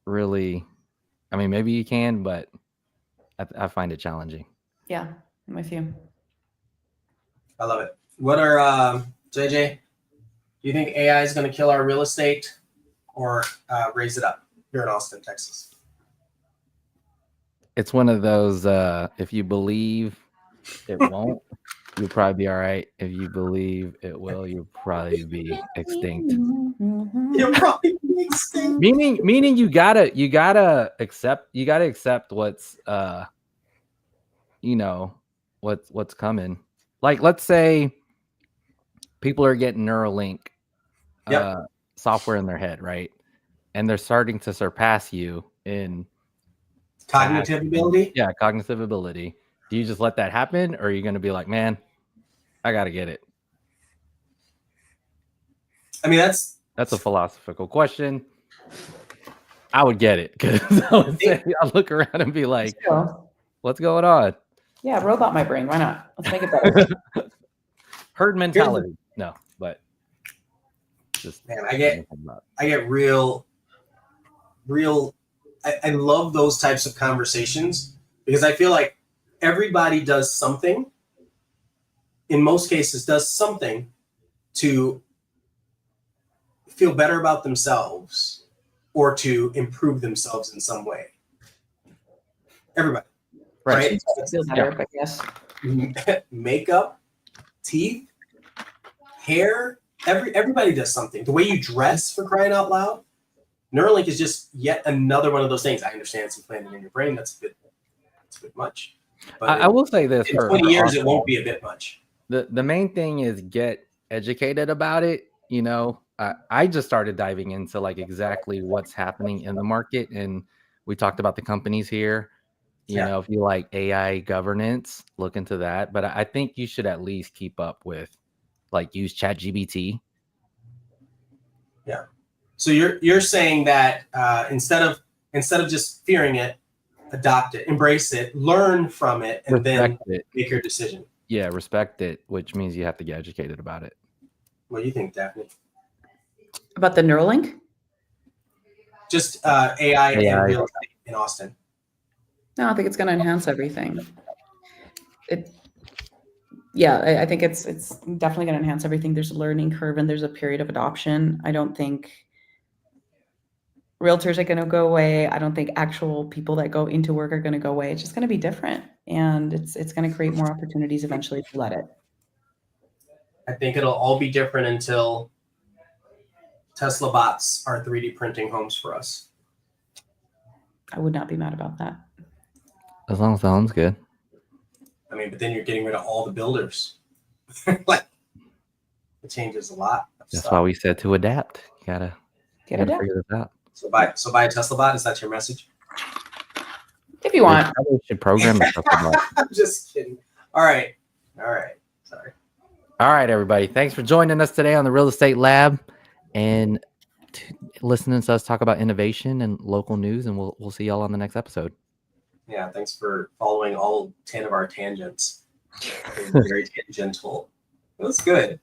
really, I mean, maybe you can, but I find it challenging. Yeah, I'm with you. I love it. What are, JJ, do you think AI is going to kill our real estate or raise it up here in Austin, Texas? It's one of those, if you believe it won't, you'll probably be all right. If you believe it will, you'll probably be extinct. You'll probably be extinct. Meaning you gotta accept what's what's coming. Like, let's say people are getting Neuralink software in their head, right? And they're starting to surpass you in Cognitive ability? Yeah, cognitive ability. Do you just let that happen, or are you going to be like, man, I got to get it? I mean, that's a philosophical question. I would get it because I'd look around and be like, what's going on? Yeah, robot my brain. Why not? Let's make it better. Herd mentality. No, but just man, I get real. I love those types of conversations because I feel like everybody does something. In most cases, does something to feel better about themselves or to improve themselves in some way. Everybody, right? Feel better, but yes. Makeup, teeth, hair. Everybody does something. The way you dress, for crying out loud. Neuralink is just yet another one of those things. I understand it's implanted in your brain. That's a bit much. But I will say this: in 20 years, it won't be a bit much. The main thing is get educated about it. You know, I just started diving into like exactly what's happening in the market, and we talked about the companies here. You know, if you like AI governance, look into that. But I think you should at least keep up with, like, use ChatGPT. Yeah. So you're saying that instead of just fearing it, adopt it, embrace it, learn from it, and then make your decision. Yeah, respect it, which means you have to get educated about it. What do you think, Daphne? About the Neuralink? Just AI and real estate in Austin. No, I think it's going to enhance everything. I think it's definitely going to enhance everything. There's a learning curve and there's a period of adoption. I don't think realtors are going to go away. I don't think actual people that go into work are going to go away. It's just going to be different, and it's going to create more opportunities eventually if you let it. I think it'll all be different until Tesla bots are 3D printing homes for us. I would not be mad about that. As long as the home's good. I mean, but then you're getting rid of all the builders. Like, it changes a lot. That's why we said to adapt. You gotta figure this out. So buy a Tesla bot. Is that your message? If you want, we should program a Tesla bot. I'm just kidding. All right. Sorry. All right, everybody. Thanks for joining us today on the Real Estate Lab and listening to us talk about innovation and local news. And we'll see y'all on the next episode. Yeah, thanks for following all 10 of our tangents. Very tangential. It was good.